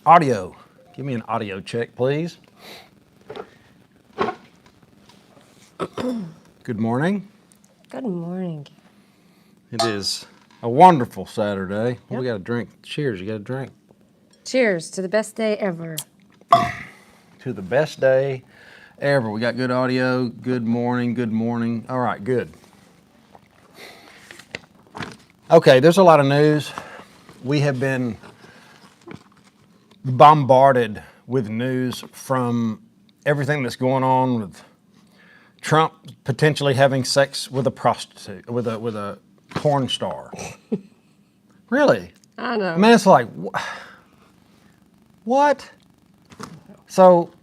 Audio. Give me an audio check, please. Good morning. Good morning. It is a wonderful Saturday. Yep. We got a drink. Cheers. You got a drink. Cheers to the best day ever. To the best day ever. We got good audio. Good morning. Good morning. All right, good. Okay, there's a lot of news. We have been bombarded with news from everything that's going on with Trump potentially having sex with a prostitute, with a porn star. Really? I know. I mean, it's like, what? So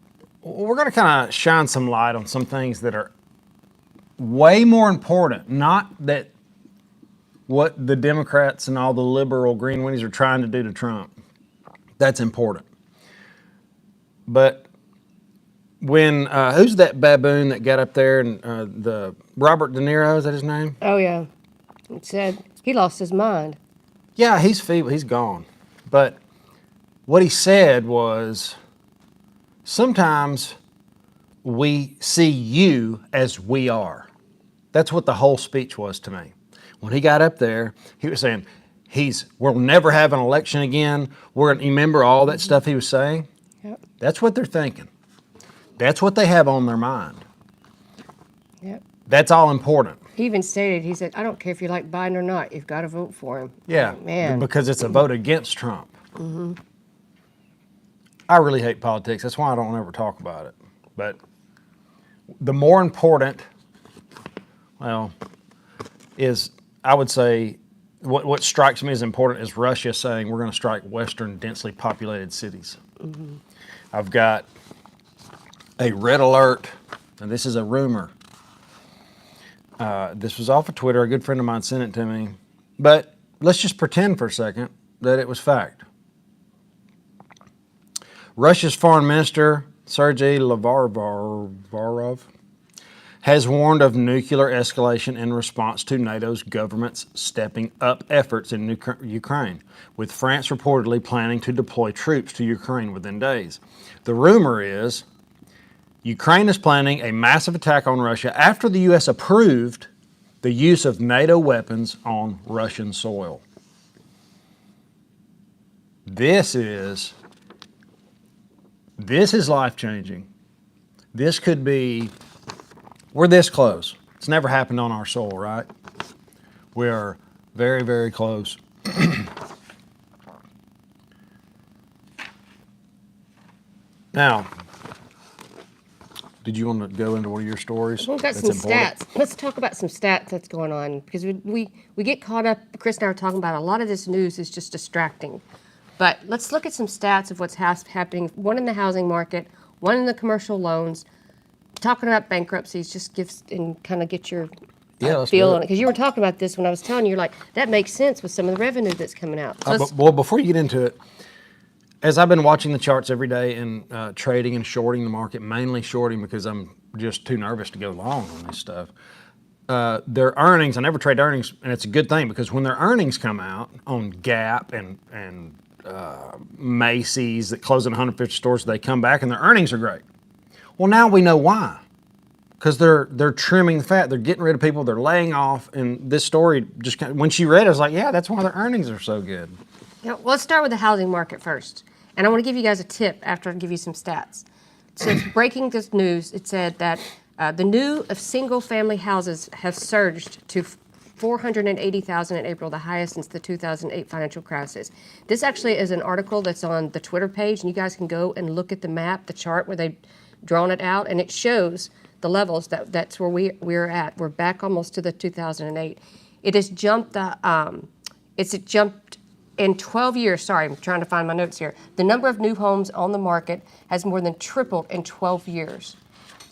we're going to kind of shine some light on some things that are way more important. Not that what the Democrats and all the liberal green winnies are trying to do to Trump. That's important. But when, who's that baboon that got up there and the Robert De Niro, is that his name? Oh, yeah. It said he lost his mind. Yeah, he's feeble, he's gone. But what he said was, sometimes we see you as we are. That's what the whole speech was to me. When he got up there, he was saying, we'll never have an election again. You remember all that stuff he was saying? Yep. That's what they're thinking. That's what they have on their mind. Yep. That's all important. He even stated, he said, I don't care if you like Biden or not, you've got to vote for him. Yeah, Man. because it's a vote against Trump. Mm-hmm. I really hate politics. That's why I don't ever talk about it. But the more important, is, I would say, what strikes me as important is Russia saying we're going to strike Western densely populated cities. Mm-hmm. I've got a red alert, and this is a rumor. This was off of Twitter. A good friend of mine sent it to me. But let's just pretend for a second that it was fact. Russia's foreign minister, Sergei Lavrov, has warned of nuclear escalation in response to NATO's government's stepping up efforts in Ukraine, with France reportedly planning to deploy troops to Ukraine within days. The rumor is Ukraine is planning a massive attack on Russia after the U.S. approved the use of NATO weapons on Russian soil. This is life-changing. This could be, we're this close. It's never happened on our soil, right? We are very, very close. Now, did you want to go into one of your stories? We've got some stats. Let's talk about some stats that's going on, because we get caught up, Chris and I are talking about a lot of this news is just distracting. But let's look at some stats of what's happening, one in the housing market, one in the commercial loans, talking about bankruptcies, just kind of get your feel on it. Because you were talking about this when I was telling you, like, that makes sense with some of the revenue that's coming out. So well, before you get into it, as I've been watching the charts every day and trading and shorting the market, mainly shorting because I'm just too nervous to go long on this stuff, their earnings, I never trade earnings, and it's a good thing because when their earnings come out on Gap and Macy's that close in 150 stores, they come back and their earnings are great. Well, now we know why. Because they're trimming the fat. They're getting rid of people. They're laying off. And this story, just when she read it, I was like, yeah, that's why their earnings are so good. Yeah, well, let's start with the housing market first. And I want to give you guys a tip after I give you some stats. So it's breaking this news. It said that the new of single-family houses have surged to 480,000 in April, the highest since the 2008 financial crisis. This actually is an article that's on the Twitter page, and you guys can go and look at the map, the chart where they've drawn it out, and it shows the levels that's where we're at. We're back almost to the 2008. It has jumped. It's jumped in 12 years. Sorry, I'm trying to find my notes here. The number of new homes on the market has more than tripled in 12 years.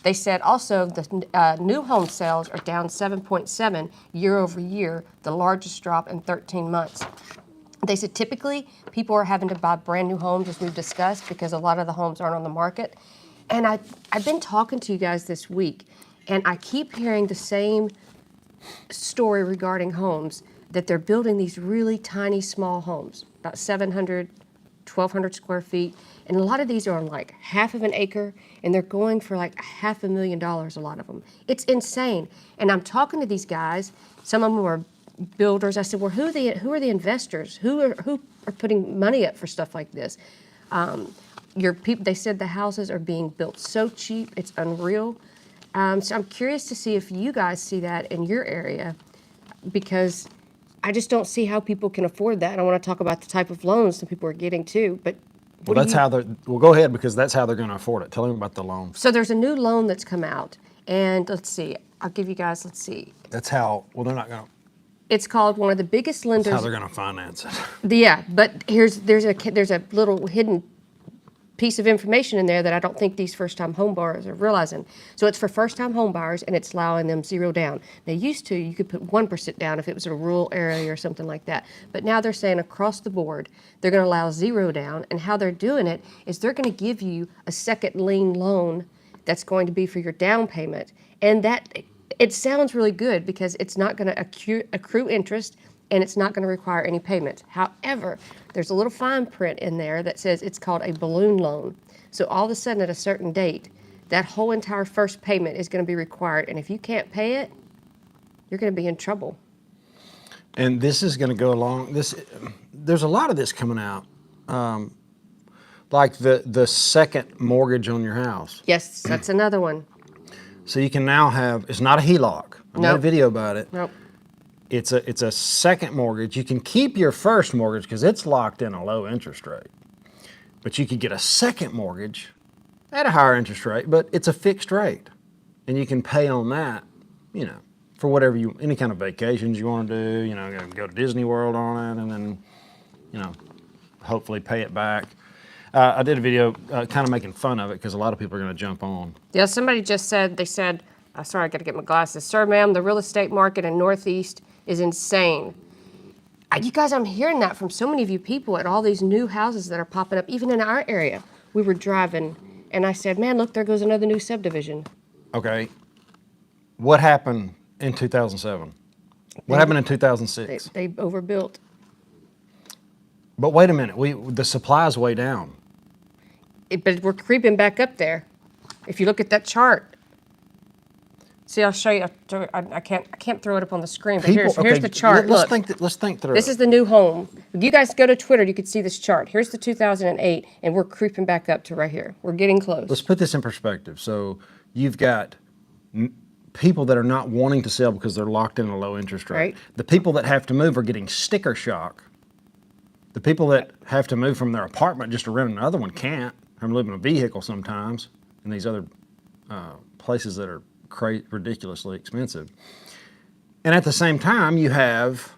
They said also the new home sales are down 7.7 year over year, the largest drop in 13 months. They said typically people are having to buy brand new homes, as we've discussed, because a lot of the homes aren't on the market. And I've been talking to you guys this week, and I keep hearing the same story regarding homes, that they're building these really tiny, small homes, about 700 1,200 square feet. And a lot of these are on like half of an acre, and they're going for like $500,000, a lot of them. It's insane. And I'm talking to these guys. Some of them are builders. I said, well, who are the investors? Who are putting money up for stuff like this? Your people, they said the houses are being built so cheap, it's unreal. So I'm curious to see if you guys see that in your area, because I just don't see how people can afford that. And I want to talk about the type of loans that people are getting too. But Well, that's how they're. Well, go ahead, because that's how they're going to afford it. Tell them about the loan. So there's a new loan that's come out, and let's see. I'll give you guys. Let's see. That's how. Well, they're not going to. It's called one of the biggest lenders. That's how they're going to finance it. Yeah, but there's a little hidden piece of information in there that I don't think these first-time home buyers are realizing. So it's for first-time home buyers, and it's allowing them 0 down. Now, used to, you could put 1% down if it was a rural area or something like that. But now they're saying across the board, they're going to allow 0 down. And how they're doing it is they're going to give you a second lien loan that's going to be for your down payment. And that, it sounds really good because it's not going to accrue interest, and it's not going to require any payment. However, there's a little fine print in there that says it's called a balloon loan. So all of a sudden at a certain date, that whole entire first payment is going to be required. And if you can't pay it, you're going to be in trouble. And this is going to go along. There's a lot of this coming out, like the second mortgage on your house. Yes, that's another one. So you can now have. It's not a HELOC. I made a video about it. Nope. It's a second mortgage. You can keep your first mortgage because it's locked in a low interest rate. But you could get a second mortgage at a higher interest rate, but it's a fixed rate. And you can pay on that, for whatever any kind of vacations you want to do, go to Disney World on it, and then, hopefully pay it back. I did a video kind of making fun of it because a lot of people are going to jump on. Yeah, somebody just said, sorry, I got to get my glasses. Sir, ma'am, the real estate market in Northeast is insane. You guys, I'm hearing that from so many of you people at all these new houses that are popping up, even in our area. We were driving, and I said, man, look, there goes another new subdivision. Okay. What happened in 2007? What happened in 2006? They overbuilt. But wait a minute, the supply's way down. But we're creeping back up there. If you look at that chart. See, I'll show you. I can't throw it up on the screen, but here's the chart. Let's think through. This is the new home. If you guys go to Twitter, you can see this chart. Here's the 2008, and we're creeping back up to right here. We're getting close. Let's put this in perspective. So you've got people that are not wanting to sell because they're locked in a low interest rate. Right. The people that have to move are getting sticker shock. The people that have to move from their apartment just to rent another one can't. I'm living in a vehicle sometimes in these other places that are ridiculously expensive. And at the same time, you have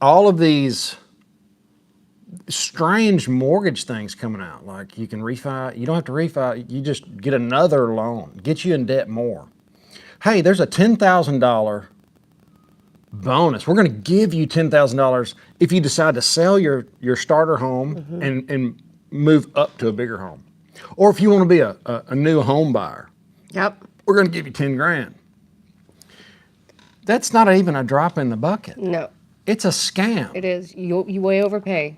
all of these strange mortgage things coming out. Like you can refi, you don't have to refi, you just get another loan, get you in debt more. Hey, there's a $10,000 bonus. We're going to give you $10,000 if you decide to sell your starter home and move up to a bigger home. Or if you want to be a new home buyer. Yep. We're going to give you 10 grand. That's not even a drop in the bucket. No. It's a scam. It is. You way overpay.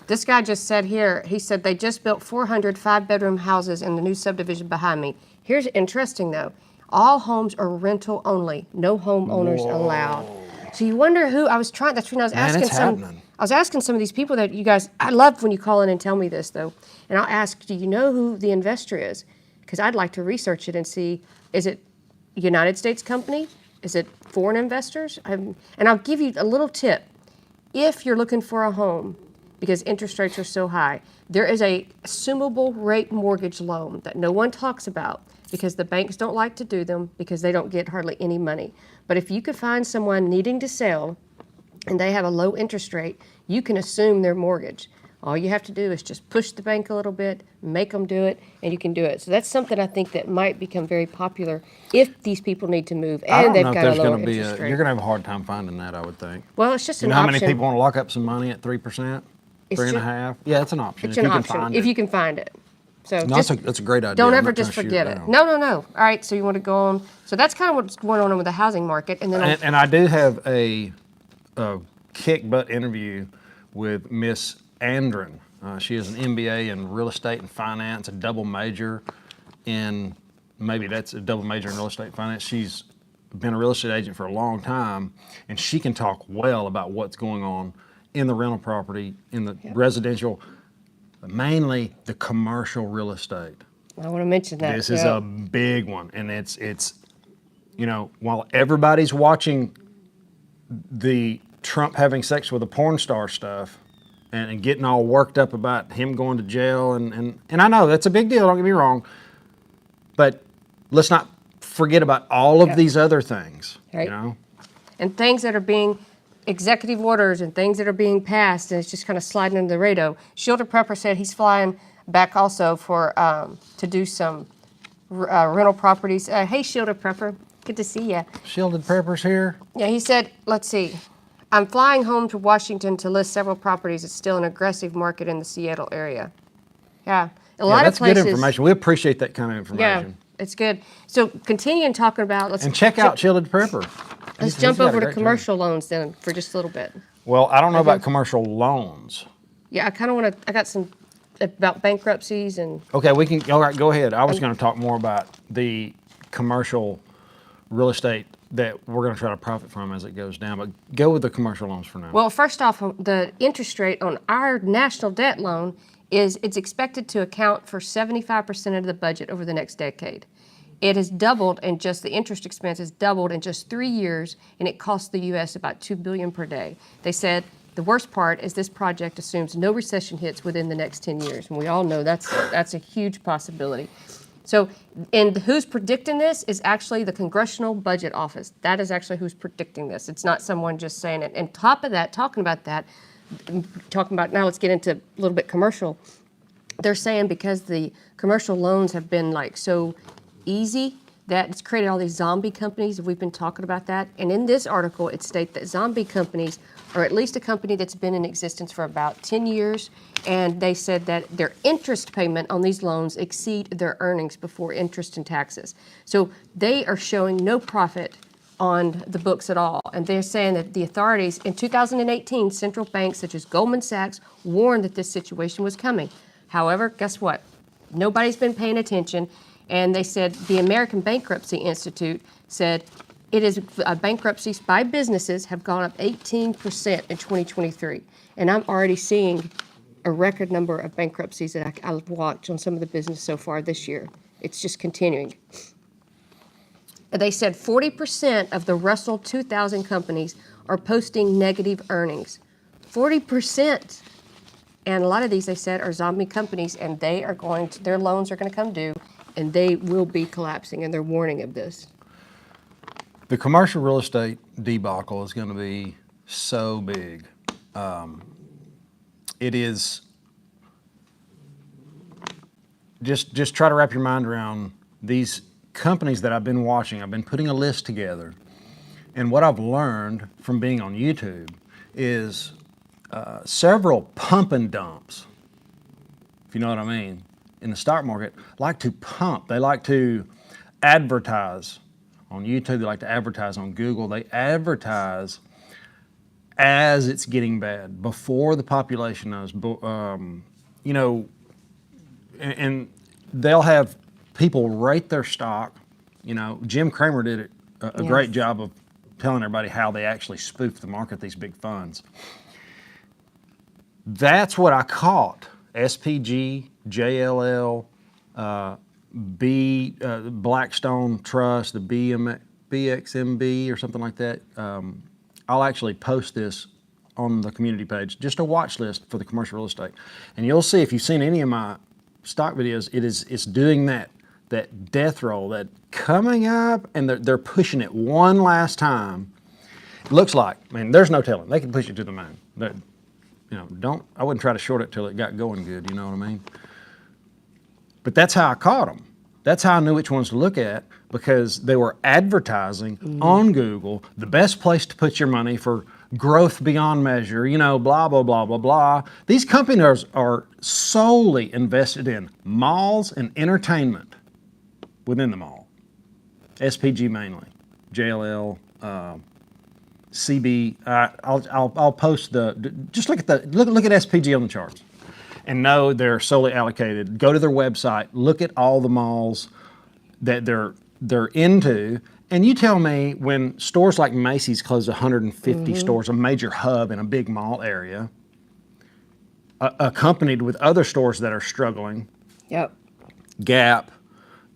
This guy just said here, he said they just built 400 5-bedroom houses in the new subdivision behind me. Here's interesting though. All homes are rental only. No homeowners allowed. So you wonder who, that's when I was asking some of these people that you guys, I love when you call in and tell me this though. And I'll ask, do you know who the investor is? Because I'd like to research it and see, is it a United States company? Is it foreign investors? And I'll give you a little tip. If you're looking for a home, because interest rates are so high, there is a assumable rate mortgage loan that no one talks about because the banks don't like to do them because they don't get hardly any money. But if you could find someone needing to sell and they have a low interest rate, you can assume their mortgage. All you have to do is just push the bank a little bit, make them do it, and you can do it. So that's something I think that might become very popular if these people need to move and they've got a lower interest rate. You're going to have a hard time finding that, I would think. Well, it's just an option. You know how option. many people want to lock up some money at 3%, 3.5%? Yeah, it's an option. It's an option if you can find it. So that's a great idea. Don't ever just forget it. No. All right, so you want to go on. So that's kind of what's going on with the housing market. And then and I do have a kick butt interview with Miss Andren. She has an MBA in real estate and finance, a double major in, maybe that's a double major in real estate and finance. She's been a real estate agent for a long time, and she can talk well about what's going on in the rental property, in the residential, but mainly the commercial real estate. I want to mention that. This is a big one, and it's while everybody's watching the Trump having sex with a porn star stuff and getting all worked up about him going to jail, and I know that's a big deal, don't get me wrong, but let's not forget about all of these other things, right. And things that are being executive orders and things that are being passed, and it's just kind of sliding under the radar. Shielded Prepper said he's flying back also for to do some rental properties. Hey, Shielded Prepper, good to see you. Shielded Prepper's here. Yeah, he said, let's see. I'm flying home to Washington to list several properties. It's still an aggressive market in the Seattle area. Yeah, a lot of places. That's good information. We appreciate that kind of information. Yeah, it's good. So continuing talking about, and check out Shielded Prepper. Let's jump over to commercial loans then for just a little bit. Well, I don't know about commercial loans. Yeah, I kind of want to, I got some about bankruptcies and. Okay, we can, all right, go ahead. I was going to talk more about the commercial real estate that we're going to try to profit from as it goes down, but go with the commercial loans for now. Well, first off, the interest rate on our national debt loan it's expected to account for 75% of the budget over the next decade. It has doubled, and just the interest expense has doubled in just 3 years, and it costs the U.S. about $2 billion per day. They said the worst part is this project assumes no recession hits within the next 10 years, and we all know that's a huge possibility. So, and who's predicting this is actually the Congressional Budget Office. That is actually who's predicting this. It's not someone just saying it. And top of that, talking about now, let's get into a little bit commercial. They're saying because the commercial loans have been like so easy that it's created all these zombie companies. We've been talking about that. And in this article, it states that zombie companies are at least a company that's been in existence for about 10 years. And they said that their interest payment on these loans exceed their earnings before interest and taxes. So they are showing no profit on the books at all. And they're saying that the authorities in 2018, central banks such as Goldman Sachs warned that this situation was coming. However, guess what? Nobody's been paying attention. And they said the American Bankruptcy Institute said it is bankruptcies by businesses have gone up 18% in 2023. And I'm already seeing a record number of bankruptcies that I've watched on some of the business so far this year. It's just continuing. They said 40% of the Russell 2000 companies are posting negative earnings. 40%. And a lot of these, they said, are zombie companies, and they are going to, their loans are going to come due, and they will be collapsing, and they're warning of this. The commercial real estate debacle is going to be so big. It is, just try to wrap your mind around these companies that I've been watching. I've been putting a list together, and what I've learned from being on YouTube is several pump and dumps, if you know what I mean, in the stock market like to pump. They like to advertise on YouTube. They like to advertise on Google. They advertise as it's getting bad, before the population knows, and they'll have people rate their stock. Jim Cramer did a great job of telling everybody how they actually spoof the market, these big funds. That's what I caught. SPG, JLL, Blackstone Trust, the BXMB or something like that. I'll actually post this on the community page, just a watch list for the commercial real estate. And you'll see, if you've seen any of my stock videos, it's doing that death roll, that coming up, and they're pushing it one last time. It looks like, there's no telling. They can push it to the moon. I wouldn't try to short it till it got going good, you know what I mean? But that's how I caught them. That's how I knew which ones to look at, because they were advertising on Google, the best place to put your money for growth beyond measure, blah, blah, blah, blah, blah. These companies are solely invested in malls and entertainment within the mall. SPG mainly, JLL, CB. I'll post just look at look at SPG on the charts, and know they're solely allocated. Go to their website. Look at all the malls that they're into. And you tell me when stores like Macy's close 150 stores, a major hub in a big mall area, accompanied with other stores that are struggling. Yep. Gap,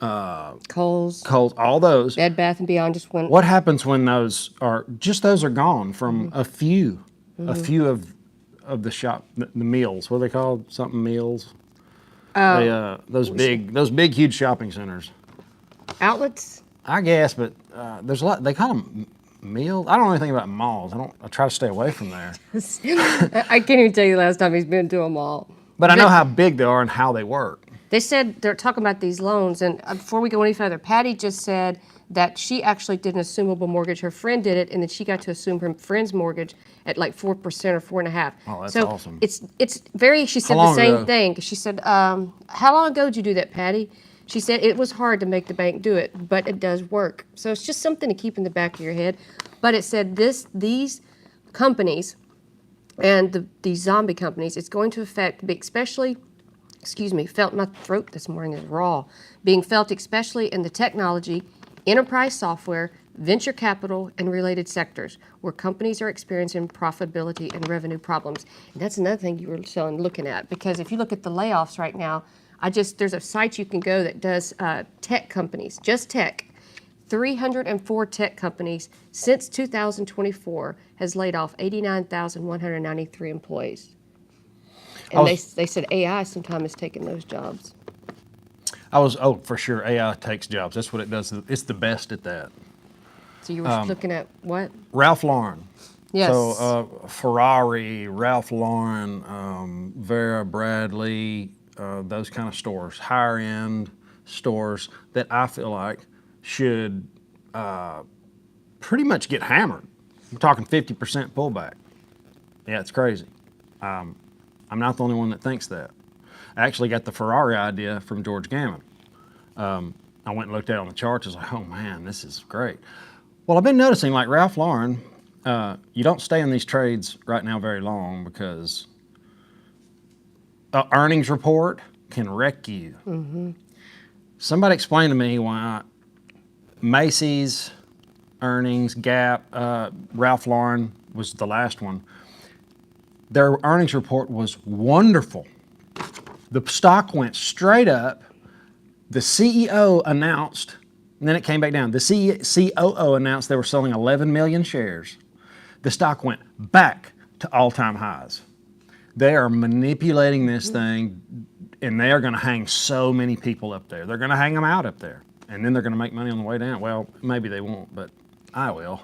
Kohl's, all those. Bed Bath and Beyond just went. What happens when those are gone from a few of the shop, the meals? What are they called? Something meals. Those big, huge shopping centers. Outlets. I guess, but there's a lot. They call them meals. I don't know anything about malls. I try to stay away from there. I can't even tell you the last time he's been to a mall. But I know how big they are and how they work. They said they're talking about these loans, and before we go any further, Patty just said that she actually did an assumable mortgage. Her friend did it, and then she got to assume her friend's mortgage at like 4% or 4.5%. Oh, that's so awesome. It's very. She said the same thing. She said, "How long ago did you do that, Patty?" She said it was hard to make the bank do it, but it does work. So it's just something to keep in the back of your head. But it said these companies and these zombie companies, it's going to affect, especially, felt, my throat this morning is raw, being felt especially in the technology, enterprise software, venture capital, and related sectors where companies are experiencing profitability and revenue problems. And that's another thing you were looking at, because if you look at the layoffs right now, there's a site you can go that does tech companies, just tech. 304 tech companies since 2024 has laid off 89,193 employees. And they said AI sometime has taken those jobs. For sure, AI takes jobs. That's what it does. It's the best at that. So you were looking at what? Ralph Lauren. Yes. So Ferrari, Ralph Lauren, Vera Bradley, those kind of stores, higher end stores that I feel like should pretty much get hammered. We're talking 50% pullback. Yeah, it's crazy. I'm not the only one that thinks that. I actually got the Ferrari idea from George Gammon. I went and looked at it on the charts. I was like, oh man, this is great. Well, I've been noticing, like Ralph Lauren, you don't stay in these trades right now very long because an earnings report can wreck you. Mm-hmm. Somebody explained to me why Macy's earnings, Gap, Ralph Lauren was the last one. Their earnings report was wonderful. The stock went straight up. The CEO announced, and then it came back down. The COO announced they were selling 11 million shares. The stock went back to all-time highs. They are manipulating this thing, and they are going to hang so many people up there. They're going to hang them out up there, and then they're going to make money on the way down. Well, maybe they won't, but I will.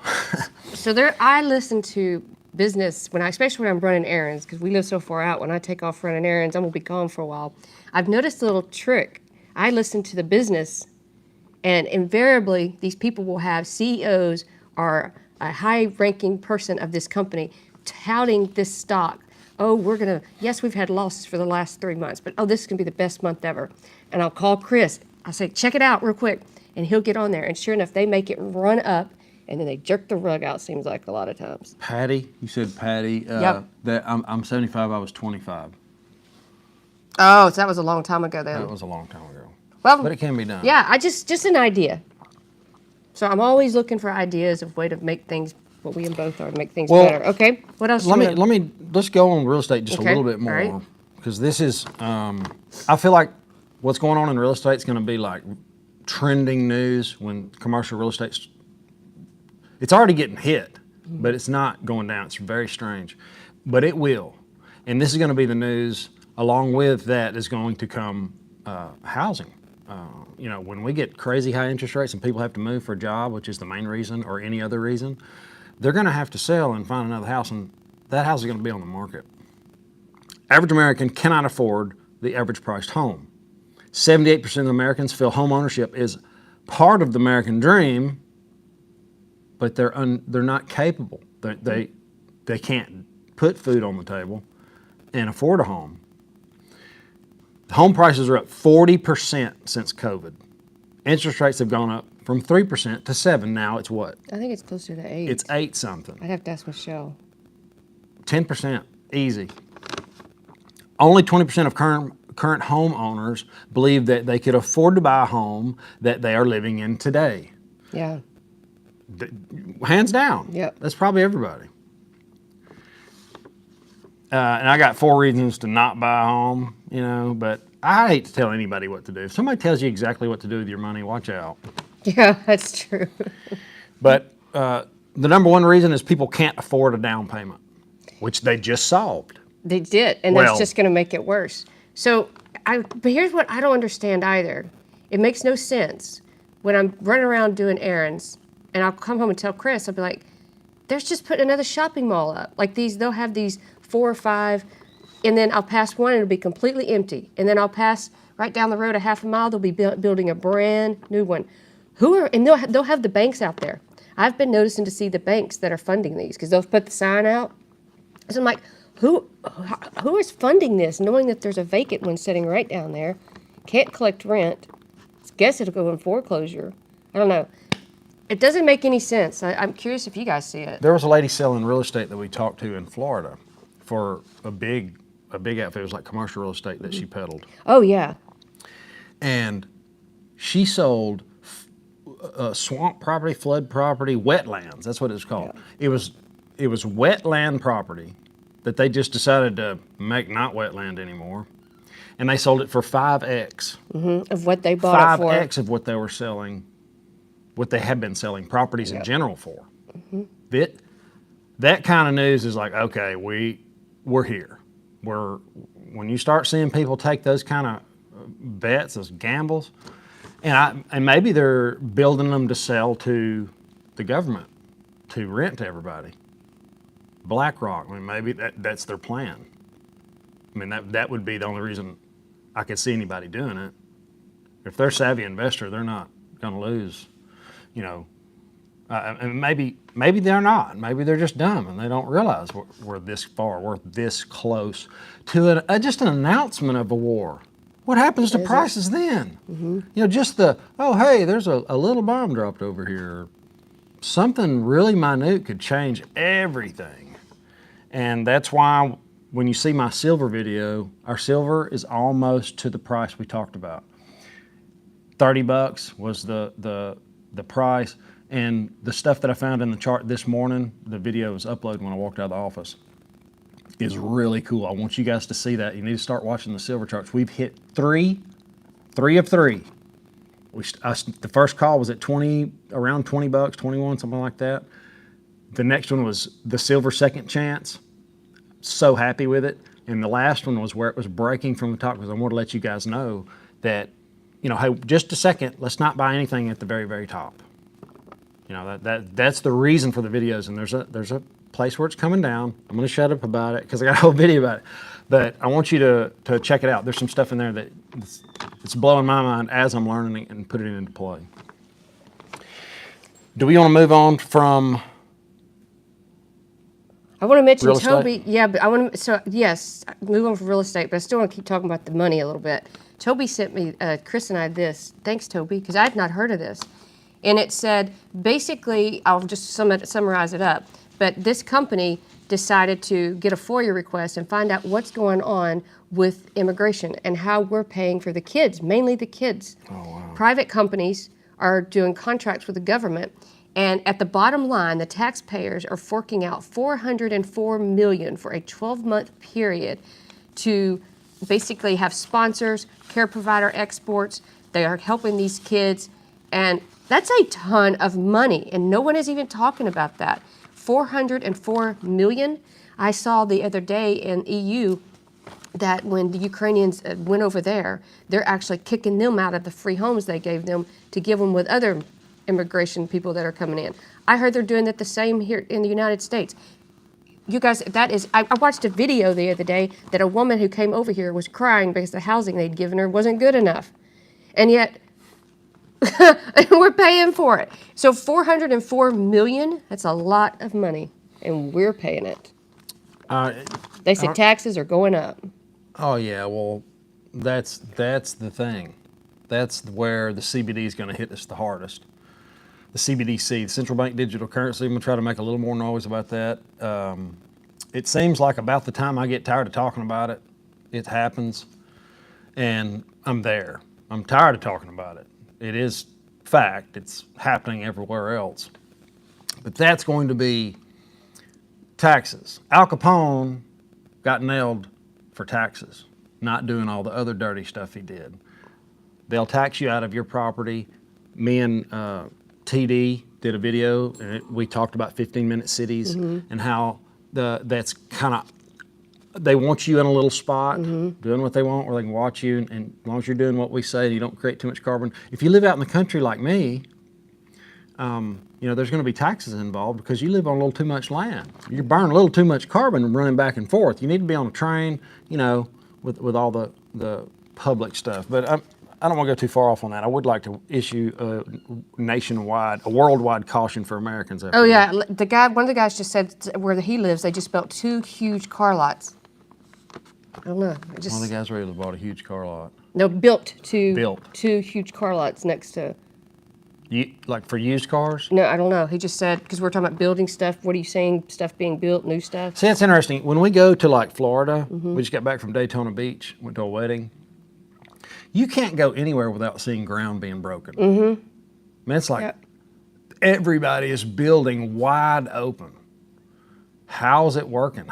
So I listen to business especially when I'm running errands, because we live so far out. When I take off running errands, I'm going to be gone for a while. I've noticed a little trick. I listen to the business, and invariably these people will have CEOs or a high-ranking person of this company touting this stock. Oh, yes, we've had losses for the last 3 months, but this is going to be the best month ever. And I'll call Chris. I'll say, check it out real quick. And he'll get on there. And sure enough, they make it run up, and then they jerk the rug out, seems like a lot of times. Patty, you said Patty. Yep. I'm 75, I was 25. Oh, so that was a long time ago then. That was a long time ago. Well, but it can be done. Yeah, just an idea. So I'm always looking for ideas of way to make things what we both are to make things better. Okay, what else? Let's go on real estate just a little bit more, because this is I feel like what's going on in real estate is going to be like trending news when commercial real estate's. It's already getting hit, but it's not going down. It's very strange, but it will, and this is going to be the news. Along with that is going to come housing. When we get crazy high interest rates and people have to move for a job, which is the main reason, or any other reason, they're going to have to sell and find another house, and that house is going to be on the market. Average American cannot afford the average priced home. 78% of Americans feel home ownership is part of the American dream, but they're not capable. They can't put food on the table and afford a home. Home prices are up 40% since COVID. Interest rates have gone up from 3% to 7%. Now it's what? I think it's closer to 8. It's 8 something. I'd have to ask Michelle. 10%, easy. Only 20% of current homeowners believe that they could afford to buy a home that they are living in today. Yeah. Hands down. Yep. That's probably everybody. And I got 4 reasons to not buy a home, you know, but I hate to tell anybody what to do. If somebody tells you exactly what to do with your money, watch out. Yeah, that's true. But the number one reason is people can't afford a down payment, which they just solved. They did, and Well- that's just going to make it worse. So, but here's what I don't understand either. It makes no sense when I'm running around doing errands, and I'll come home and tell Chris, I'll be like, "There's just putting another shopping mall up. Like they'll have these 4 or 5, and then I'll pass one and it'll be completely empty, and then I'll pass right down the road a half a mile. They'll be building a brand new one. And they'll have the banks out there. I've been noticing to see the banks that are funding these because they'll put the sign out. So I'm like, who is funding this, knowing that there's a vacant one sitting right down there, can't collect rent? Guess it'll go in foreclosure. I don't know. It doesn't make any sense. I'm curious if you guys see it. There was a lady selling real estate that we talked to in Florida for a big outfit. It was like commercial real estate that she peddled. Oh, yeah. And she sold swamp property, flood property, wetlands. That's what it's called. Yeah. It was wetland property that they just decided to make not wetland anymore. And they sold it for 5x. Of what they bought it for. 5x of what they were selling, what they have been selling properties in general for. That kind of news is like, okay, we're here. When you start seeing people take those kind of bets, those gambles, and maybe they're building them to sell to the government, to rent to everybody. BlackRock, I mean, maybe that's their plan. I mean, that would be the only reason I could see anybody doing it. If they're a savvy investor, they're not going to lose, you know. And maybe they're not. Maybe they're just dumb and they don't realize we're this far, we're this close to just an announcement of a war. What happens to prices then? You know, just hey, there's a little bomb dropped over here. Something really minute could change everything. And that's why when you see my silver video, our silver is almost to the price we talked about. $30 was the price. And the stuff that I found in the chart this morning, the video was uploaded when I walked out of the office, is really cool. I want you guys to see that. You need to start watching the silver charts. We've hit three of 3. The first call was at around $20, 21, something like that. The next one was the silver second chance. So happy with it. And the last one was where it was breaking from the top, because I want to let you guys know that, you know, hey, just a second, let's not buy anything at the very, very top. You know, that's the reason for the videos, and there's a place where it's coming down. I'm going to shut up about it because I got a whole video about it. But I want you to check it out. There's some stuff in there that it's blowing my mind as I'm learning it and putting it into play. Do we want to move on from I want to mention real Toby. estate? Yeah, but I want to. So yes, move on from real estate, but I still want to keep talking about the money a little bit. Toby sent me, Chris and I, this. Thanks, Toby, because I've not heard of this. And it said, basically, I'll just summarize it up, but this company decided to get a FOIA request and find out what's going on with immigration and how we're paying for the kids, mainly the kids. Oh, wow. Private companies are doing contracts with the government, and at the bottom line, the taxpayers are forking out $404 million for a 12-month period to basically have sponsors, care provider exports. They are helping these kids, and that's a ton of money, and no one is even talking about that. $404 million. I saw the other day in EU that when the Ukrainians went over there, they're actually kicking them out of the free homes they gave them to give them with other immigration people that are coming in. I heard they're doing that the same here in the United States. You guys, I watched a video the other day that a woman who came over here was crying because the housing they'd given her wasn't good enough. And yet, we're paying for it. So $404 million, that's a lot of money, and we're paying it. They said taxes are going up. Oh, yeah, well, that's the thing. That's where the CBD is going to hit us the hardest. the CBDC, the central bank digital currency. I'm gonna try to make a little more noise about that. It seems like about the time I get tired of talking about it, it happens, and I'm there. I'm tired of talking about it. It is fact. It's happening everywhere else. But that's going to be taxes. Al Capone got nailed for taxes, not doing all the other dirty stuff he did. They'll tax you out of your property. Me and TD did a video, and we talked about 15-minute cities and how that's kind of, they want you in a little spot, doing what they want, where they can watch you, and as long as you're doing what we say and you don't create too much carbon. If you live out in the country like me, there's going to be taxes involved because you live on a little too much land. You're burning a little too much carbon running back and forth. You need to be on a train, with all the public stuff. But I don't want to go too far off on that. I would like to issue a worldwide caution for Americans. Oh yeah, one of the guys just said where he lives, they just built 2 huge car lots. I don't know. One of the guys really bought a huge car lot. No, built two huge car lots next to. Like for used cars? No, I don't know. He just said, because we're talking about building stuff. What are you saying? Stuff being built, new stuff? See, that's interesting. When we go to like Florida, we just got back from Daytona Beach, went to a wedding. You can't go anywhere without seeing ground being broken. I mean, it's like everybody is building wide open. How's it working?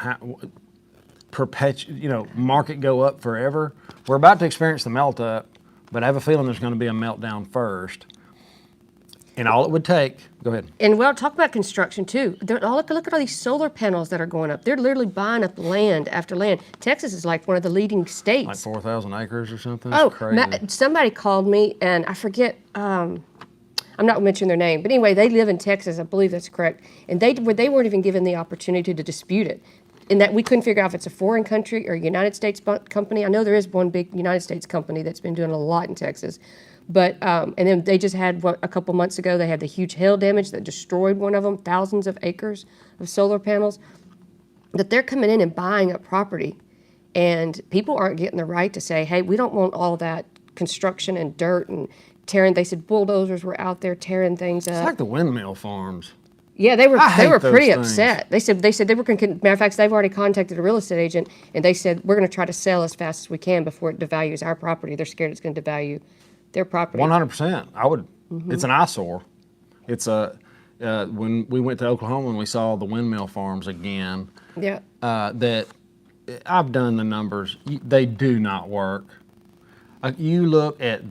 Market go up forever? We're about to experience the melt up, but I have a feeling there's going to be a meltdown first. And all it would take, go ahead. And we'll talk about construction too. Look at all these solar panels that are going up. They're literally buying up land after land. Texas is like one of the leading states. Like 4,000 acres or something? That's crazy. Somebody called me, and I forget, I'm not mentioning their name, but anyway, they live in Texas. I believe that's correct. And they weren't even given the opportunity to dispute it. In that we couldn't figure out if it's a foreign country or a United States company. I know there is one big United States company that's been doing a lot in Texas. But, and then they just had, a couple months ago, they had the huge hail damage that destroyed one of them, thousands of acres of solar panels, that they're coming in and buying up property. And people aren't getting the right to say, hey, we don't want all that construction and dirt and tearing. They said bulldozers were out there tearing things up. It's like the windmill farms. Yeah, they were pretty things. upset. They said they were going to, matter of fact, they've already contacted a real estate agent, and they said, we're going to try to sell as fast as we can before it devalues our property. They're scared it's going to devalue their property. 100%. I would. It's an eyesore. It's when we went to Oklahoma and we saw the windmill farms again. Yeah. That I've done the numbers. They do not work. You look at,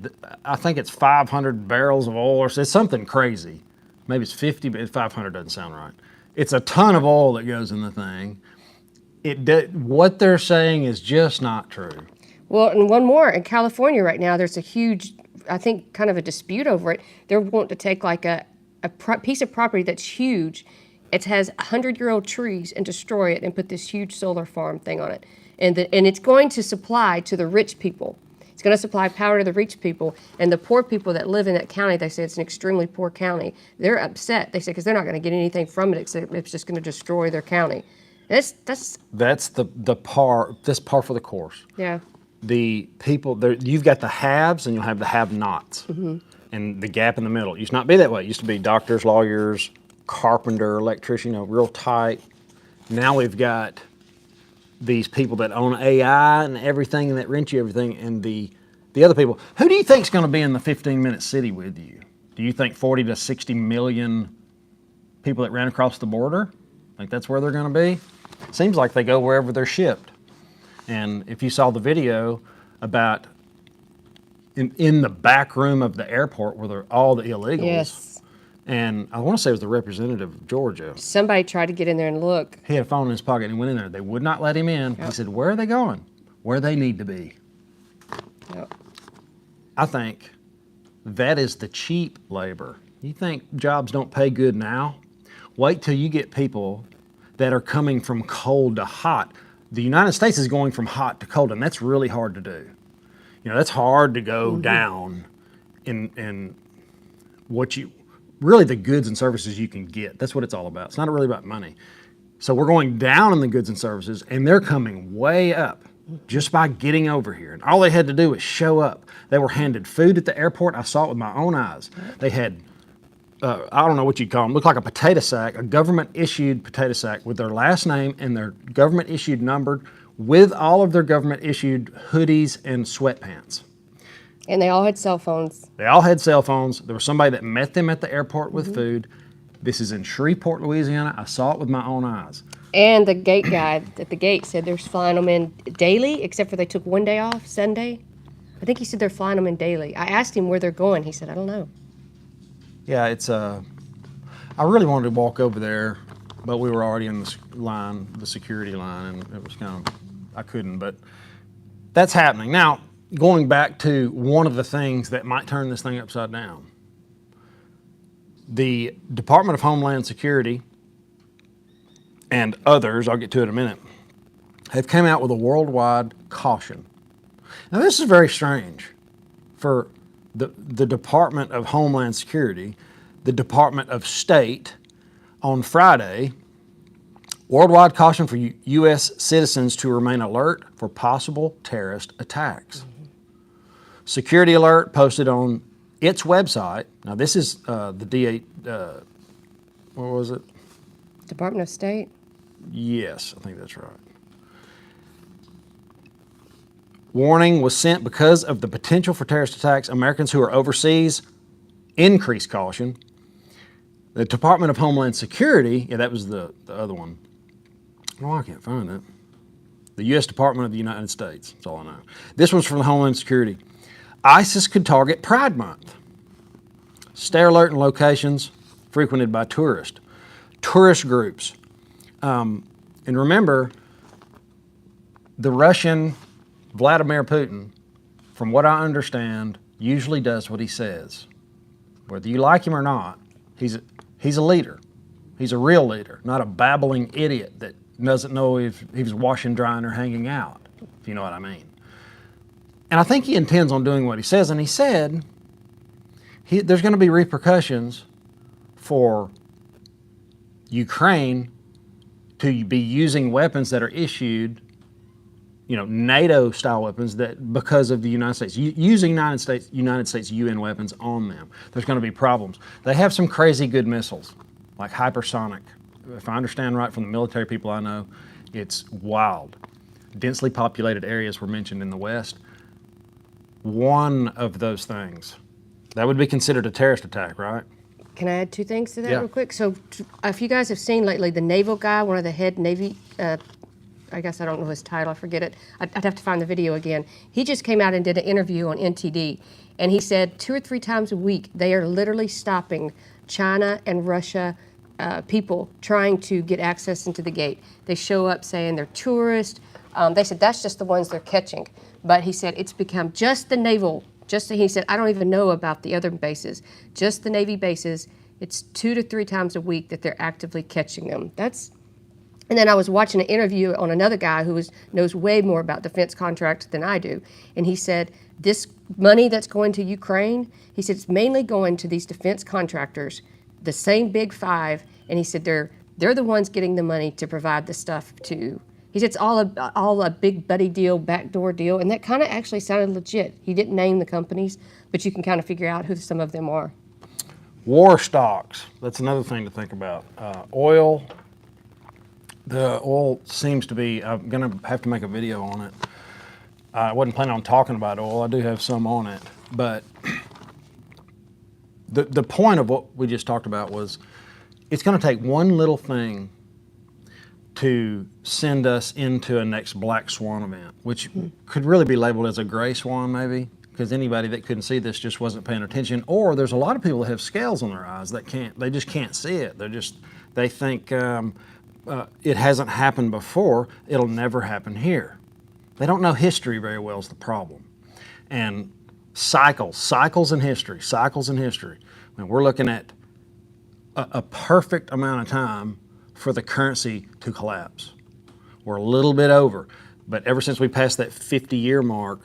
I think it's 500 barrels of oil, or it's something crazy. Maybe it's 50, but 500 doesn't sound right. It's a ton of oil that goes in the thing. What they're saying is just not true. Well, and one more. In California right now, there's a huge, I think, kind of a dispute over it. They're wanting to take like a piece of property that's huge. It has 100-year-old trees and destroy it and put this huge solar farm thing on it. And it's going to supply to the rich people. It's going to supply power to the rich people. And the poor people that live in that county, they say it's an extremely poor county. They're upset, they say, because they're not going to get anything from it except it's just going to destroy their county. That's the par for the course. Yeah. The people, you've got the haves and you'll have the have-nots. And the gap in the middle. It used to not be that way. It used to be doctors, lawyers, carpenter, electrician, real tight. Now we've got these people that own AI and everything and that rent you everything, and the other people. Who do you think's going to be in the 15-minute city with you? Do you think 40 to 60 million people that ran across the border? Think that's where they're going to be? Seems like they go wherever they're shipped. And if you saw the video about in the back room of the airport where they're all the illegals. Yes. And I want to say it was the representative of Georgia. Somebody tried to get in there and look. He had a phone in his pocket and he went in there. They would not let him in. Yep. He said, where are they going? Where they need to be. Yep. I think that is the cheap labor. You think jobs don't pay good now? Wait till you get people that are coming from cold to hot. The United States is going from hot to cold, and that's really hard to do. That's hard to go down in what you, really the goods and services you can get. That's what it's all about. It's not really about money. So we're going down in the goods and services, and they're coming way up just by getting over here. And all they had to do was show up. They were handed food at the airport. I saw it with my own eyes. They had I don't know what you'd call them, look like a potato sack, a government-issued potato sack with their last name and their government-issued numbered with all of their government-issued hoodies and sweatpants. And they all had cell phones. They all had cell phones. There was somebody that met them at the airport with food. This is in Shreveport, Louisiana. I saw it with my own eyes. And the gate guy at the gate said they're flying them in daily, except for they took one day off, Sunday. I think he said they're flying them in daily. I asked him where they're going. He said, I don't know. Yeah, it's I really wanted to walk over there, but we were already in the line, the security line, and it was kind of, I couldn't, but that's happening. Now, going back to one of the things that might turn this thing upside down. The Department of Homeland Security and others, I'll get to it in a minute, have come out with a worldwide caution. Now, this is very strange for the Department of Homeland Security, the Department of State, on Friday, worldwide caution for U.S. citizens to remain alert for possible terrorist attacks. Security alert posted on its website. Now, this is the D8, what was it? Department of State? Yes, I think that's right. Warning was sent because of the potential for terrorist attacks. Americans who are overseas, increase caution. The Department of Homeland Security, yeah, that was the other one. Oh, I can't find it. The U.S. Department of the United States, that's all I know. This one's from the Homeland Security. ISIS could target Pride Month. Stay alert in locations frequented by tourists. Tourist groups. And remember, the Russian Vladimir Putin, from what I understand, usually does what he says. Whether you like him or not, he's a leader. He's a real leader, not a babbling idiot that doesn't know if he was washing, drying, or hanging out, if you know what I mean. And I think he intends on doing what he says, and he said there's going to be repercussions for Ukraine to be using weapons that are issued, NATO-style weapons that because of the United States, using United States UN weapons on them. There's going to be problems. They have some crazy good missiles, like hypersonic. If I understand right from the military people I know, it's wild. Densely populated areas were mentioned in the West. One of those things, that would be considered a terrorist attack, right? Can I add two things to that Yeah. real quick? So if you guys have seen lately, the naval guy, one of the head Navy, I guess I don't know his title, I forget it. I'd have to find the video again. He just came out and did an interview on NTD, and he said 2 or 3 times a week, they are literally stopping China and Russia people trying to get access into the gate. They show up saying they're tourists. They said that's just the ones they're catching. But he said it's become just the naval, he said, I don't even know about the other bases, just the Navy bases. It's 2 to 3 times a week that they're actively catching them. And then I was watching an interview on another guy who knows way more about defense contracts than I do. And he said, this money that's going to Ukraine, he said it's mainly going to these defense contractors, the same big 5. And he said they're the ones getting the money to provide the stuff to. He said it's all a big buddy deal, backdoor deal. And that kind of actually sounded legit. He didn't name the companies, but you can kind of figure out who some of them are. War stocks, that's another thing to think about. Oil. The oil seems to be, I'm going to have to make a video on it. I wasn't planning on talking about oil. I do have some on it. But the point of what we just talked about was it's going to take one little thing to send us into a next black swan event, which could really be labeled as a gray swan maybe, because anybody that couldn't see this just wasn't paying attention. Or there's a lot of people that have scales on their eyes that they just can't see it. They think, it hasn't happened before, it'll never happen here. They don't know history very well is the problem. And cycles in history. I mean, we're looking at a perfect amount of time for the currency to collapse. We're a little bit over, but ever since we passed that 50-year mark,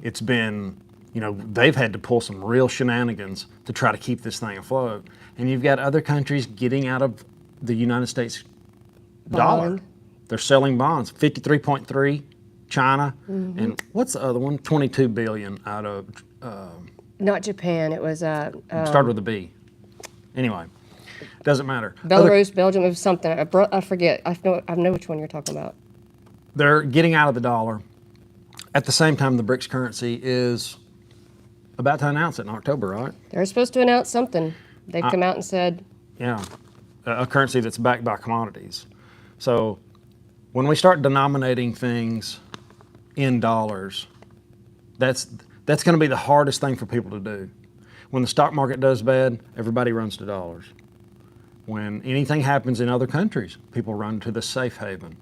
it's been, they've had to pull some real shenanigans to try to keep this thing afloat. And you've got other countries getting out of the United States dollar. They're selling bonds. 53.3, China, and what's the other one? 22 billion out of. Not Japan. It was started with a B. Anyway, doesn't matter. Belarus, Belgium, it was something. I forget. I know which one you're talking about. They're getting out of the dollar. At the same time, the BRICS currency is about to announce it in October, right? They're supposed to announce something. They've come out and said, Yeah, a currency that's backed by commodities. So when we start denominating things in dollars, that's going to be the hardest thing for people to do. When the stock market does bad, everybody runs to dollars. When anything happens in other countries, people run to the safe haven.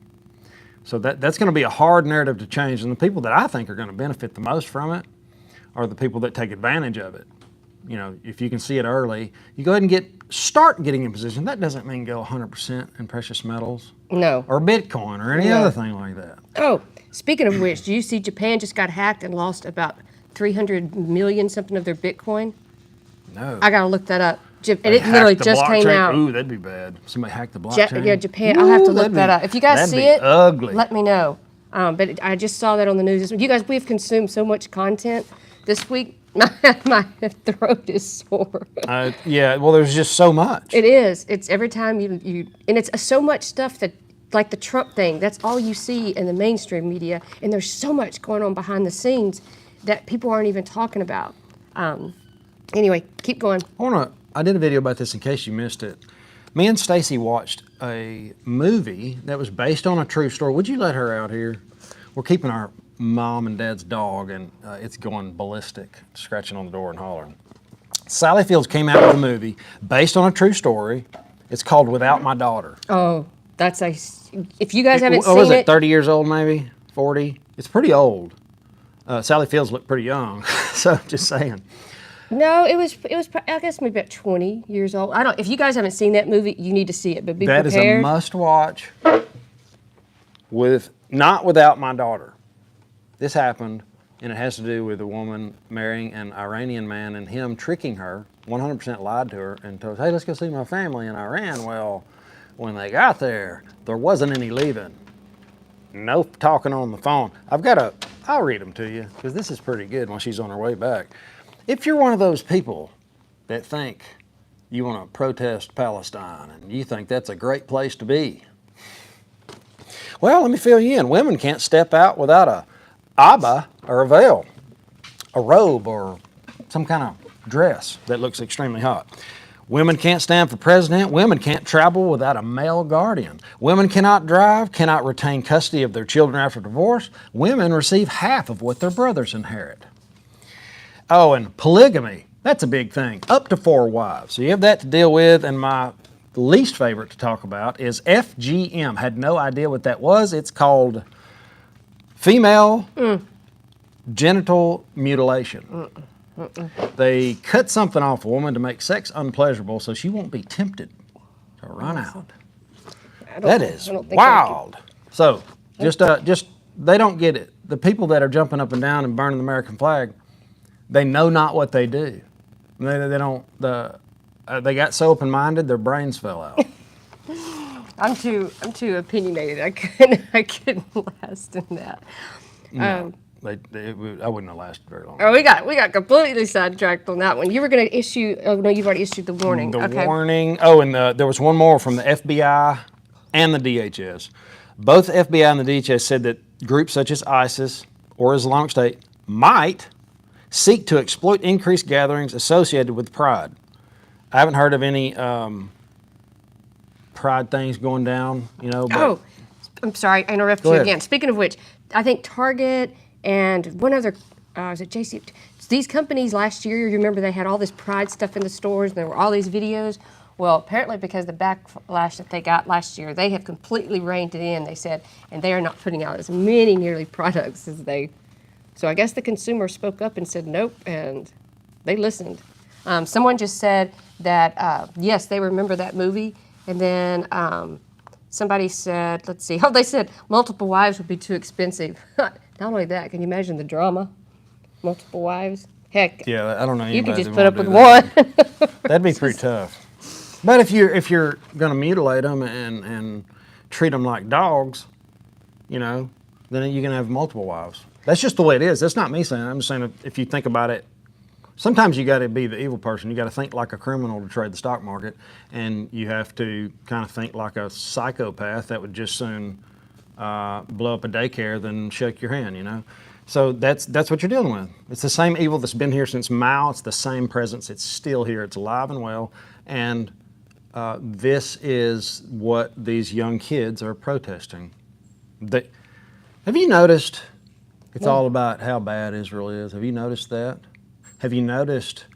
So that's going to be a hard narrative to change. And the people that I think are going to benefit the most from it are the people that take advantage of it. You know, if you can see it early, you go ahead and start getting in position. That doesn't mean go 100% in precious metals. no. Or Bitcoin or any other thing like that. Oh, speaking of which, do you see Japan just got hacked and lost about 300 million something of their Bitcoin? No. I got to look that up. And They it literally hacked the just came blockchain. out. Ooh, that'd be bad. Somebody hacked the blockchain. Yeah, Japan. I'll have to look that up. If you guys that'd see be it, ugly. let me know. But I just saw that on the news. You guys, we've consumed so much content this week. My throat is sore. Yeah, well, there's just so much. It is. It's every time you and it's so much stuff that, like the Trump thing, that's all you see in the mainstream media. And there's so much going on behind the scenes that people aren't even talking about. Anyway, keep going. I did a video about this in case you missed it. Me and Stacy watched a movie that was based on a true story. Would you let her out here? We're keeping our mom and dad's dog, and it's going ballistic, scratching on the door and hollering. Sally Fields came out with a movie based on a true story. It's called Without My Daughter. Oh, that's a. If you guys haven't What was seen it, 30 years old maybe? 40? It's pretty old. Sally Fields looked pretty young, so just saying. No, it was. I guess maybe about 20 years old. I don't. If you guys haven't seen that movie, you need to see it. But be That is prepared. a must-watch. Not Without My Daughter. This happened, and it has to do with a woman marrying an Iranian man and him tricking her, 100% lied to her, and told her, hey, let's go see my family in Iran. Well, when they got there wasn't any leaving. No talking on the phone. I'll read them to you, because this is pretty good when she's on her way back. If you're one of those people that think you want to protest Palestine and you think that's a great place to be, well, let me fill you in. Women can't step out without a abba or a veil, a robe or some kind of dress that looks extremely hot. Women can't stand for president. Women can't travel without a male guardian. Women cannot drive, cannot retain custody of their children after divorce. Women receive half of what their brothers inherit. Oh, and polygamy, that's a big thing, up to 4 wives. So you have that to deal with, and my least favorite to talk about is FGM. Had no idea what that was. It's called female genital mutilation. They cut something off a woman to make sex unpleasurable so she won't be tempted to run out. That is wild. So just they don't get it. The people that are jumping up and down and burning the American flag, they know not what they do. They don't. They got so open-minded, their brains fell out. I'm too opinionated. I couldn't last in that. No, I wouldn't have lasted very long. Oh, we got completely sidetracked on that one. You were going to issue. Oh no, you've already issued the warning. The warning. Oh, and there was one more from the FBI and the DHS. Both the FBI and the DHS said that groups such as ISIS or Islamic State might seek to exploit increased gatherings associated with Pride. I haven't heard of any Pride things going down, But I'm sorry, I interrupted you again. Speaking of which, I think Target and one other, was it JC? These companies last year, you remember they had all this Pride stuff in the stores, and there were all these videos. Well, apparently because the backlash that they got last year, they have completely reined it in, they said, and they are not putting out as many nearly products as they. So I guess the consumer spoke up and said nope, and they listened. Someone just said that, yes, they remember that movie, and then somebody said, let's see, they said multiple wives would be too expensive. Not only that, can you imagine the drama? Multiple wives? Heck, yeah, I don't know. You could just put up with one. That'd be pretty tough. But if you're going to mutilate them and treat them like dogs, then you're going to have multiple wives. That's just the way it is. That's not me saying it. I'm just saying if you think about it sometimes you got to be the evil person. You got to think like a criminal to trade the stock market, and you have to kind of think like a psychopath that would just soon blow up a daycare than shake your hand, you know? So that's what you're dealing with. It's the same evil that's been here since Mao. It's the same presence. It's still here. It's alive and well. And this is what these young kids are protesting. Have you noticed it's all about how bad Israel is? Have you noticed that? Have you noticed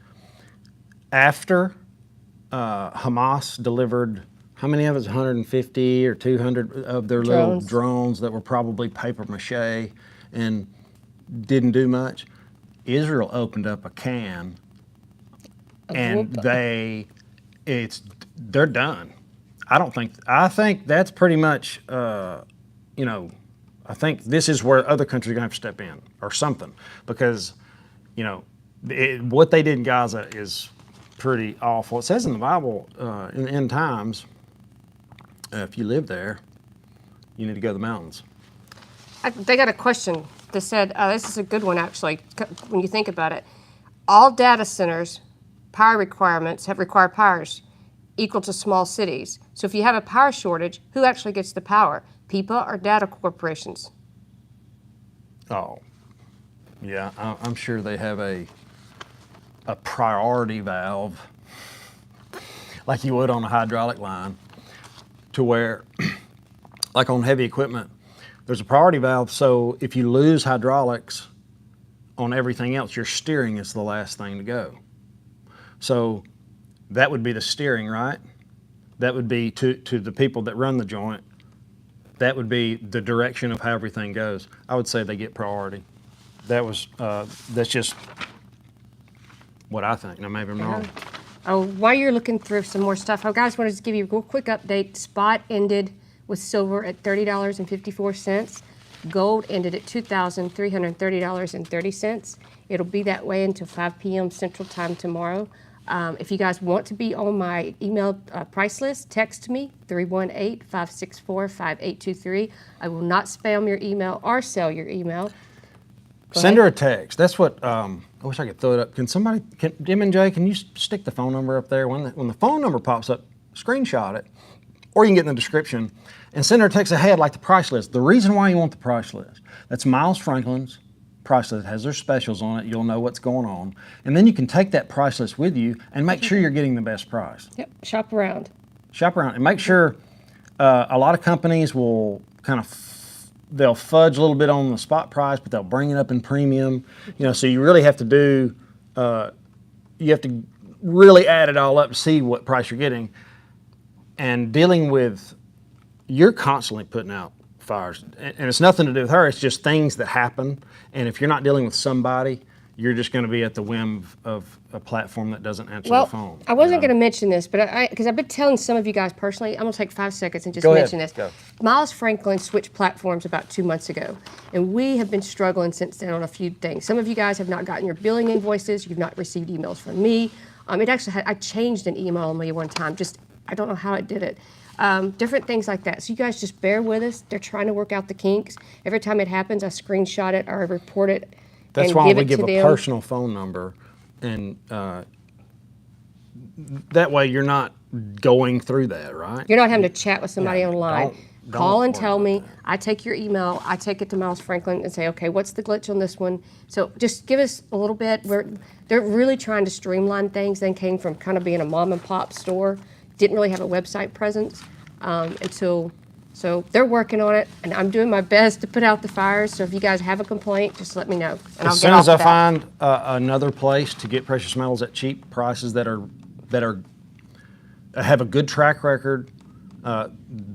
after Hamas delivered, how many of us, 150 or 200 of their little drones that were probably paper mache and didn't do much? Israel opened up a can and they're done. I think that's pretty much, you know, I think this is where other countries are going to have to step in or something, because, you know, what they did in Gaza is pretty awful. It says in the Bible, in the end times, if you live there, you need to go to the mountains. They got a question. They said, this is a good one actually, when you think about it. All data centers, power requirements have required powers equal to small cities. So if you have a power shortage, who actually gets the power? People or data corporations? Oh, yeah, I'm sure they have a priority valve, like you would on a hydraulic line, to where, like on heavy equipment, there's a priority valve, so if you lose hydraulics on everything else, your steering is the last thing to go. So that would be the steering, right? That would be to the people that run the joint. That would be the direction of how everything goes. I would say they get priority. That's just what I think. Now maybe I'm wrong. Oh, while you're looking through some more stuff, I guys wanted to give you a real quick update. Spot ended with silver at $30.54. Gold ended at $2,330.30. It'll be that way until 5 p.m. Central Time tomorrow. If you guys want to be on my email price list, text me, 318-564-5823. I will not spam your email or sell your email. Send her a text. That's what, I wish I could throw it up. Jim and Jay, can you stick the phone number up there? When the phone number pops up, screenshot it, or you can get in the description, and send her a text ahead like the price list. The reason why you want the price list, that's Miles Franklin's price list. It has their specials on it. You'll know what's going on. And then you can take that price list with you and make sure you're getting the best price. Yep, shop around. Shop around and make sure, a lot of companies will kind of, they'll fudge a little bit on the spot price, but they'll bring it up in premium. You know, so you really have to do, you have to really add it all up to see what price you're getting. And dealing with, you're constantly putting out fires, and it's nothing to do with her. It's just things that happen. And if you're not dealing with somebody, you're just going to be at the whim of a platform that doesn't answer the phone. I wasn't going to mention this, but because I've been telling some of you guys personally, I'm going to take 5 seconds and just mention this. Go. Miles Franklin switched platforms about 2 months ago, and we have been struggling since then on a few things. Some of you guys have not gotten your billing invoices. You've not received emails from me. It actually I changed an email on me one time. I don't know how I did it. Different things like that. So you guys just bear with us. They're trying to work out the kinks. Every time it happens, I screenshot it or I report it. That's and why give we it give to a them. personal phone number, and that way you're not going through that, right? You're not having to chat with somebody online. don't Call and worry tell about me. that. I take your email. I take it to Miles Franklin and say, okay, what's the glitch on this one? So just give us a little bit. They're really trying to streamline things. They came from kind of being a mom and pop store, didn't really have a website presence so they're working on it, and I'm doing my best to put out the fires. So if you guys have a complaint, just let me know, and As soon as I find another place to get precious metals at cheap prices that have a good track record,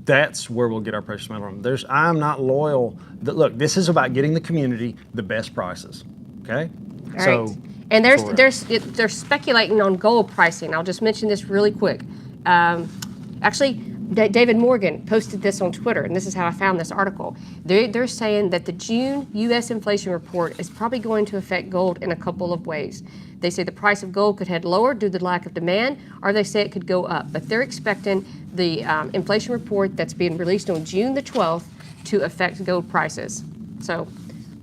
that's where we'll get our precious metal from. I'm not loyal. Look, this is about getting the community the best prices. Okay. All right. And they're speculating on gold pricing. I'll just mention this really quick. Actually, David Morgan posted this on Twitter, and this is how I found this article. They're saying that the June U.S. inflation report is probably going to affect gold in a couple of ways. They say the price of gold could head lower due to the lack of demand, or they say it could go up. But they're expecting the inflation report that's being released on June the 12th to affect gold prices. So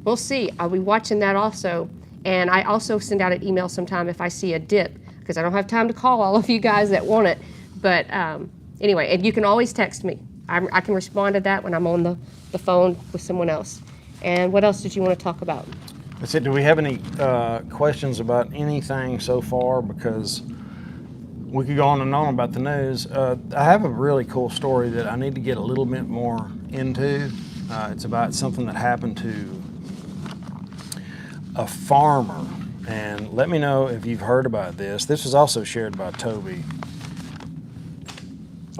we'll see. I'll be watching that also. And I also send out an email sometime if I see a dip, because I don't have time to call all of you guys that want it. But anyway, and you can always text me. I can respond to that when I'm on the phone with someone else. And what else did you want to talk about? That's it. Do we have any questions about anything so far? Because we could go on and on about the news. I have a really cool story that I need to get a little bit more into. It's about something that happened to a farmer. And let me know if you've heard about this. This was also shared by Toby.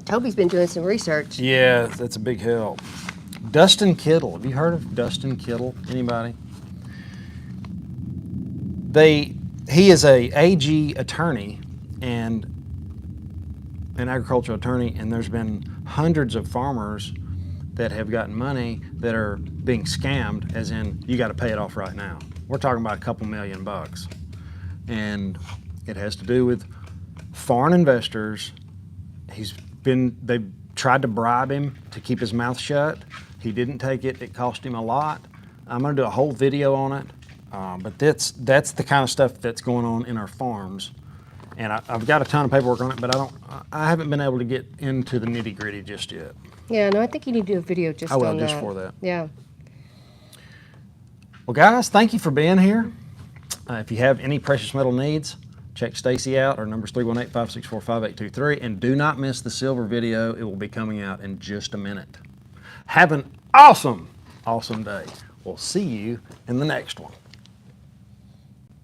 Toby's been doing some research. Yeah, that's a big help. Dustin Kittle. Have you heard of Dustin Kittle? Anybody? He is a AG attorney and an agricultural attorney, and there's been hundreds of farmers that have gotten money that are being scammed, as in you got to pay it off right now. We're talking about a couple $1,000,000, and it has to do with foreign investors. They've tried to bribe him to keep his mouth shut. He didn't take it. It cost him a lot. I'm going to do a whole video on it. But that's the kind of stuff that's going on in our farms, and I've got a ton of paperwork on it, but I haven't been able to get into the nitty gritty just yet. Yeah, no, I think you need to do a video just on that. I will, just for that. Yeah. Well, guys, thank you for being here. If you have any precious metal needs, check Stacy out. Our number's 318-564-5823, and do not miss the silver video. It will be coming out in just a minute. Have an awesome day. We'll see you in the next one.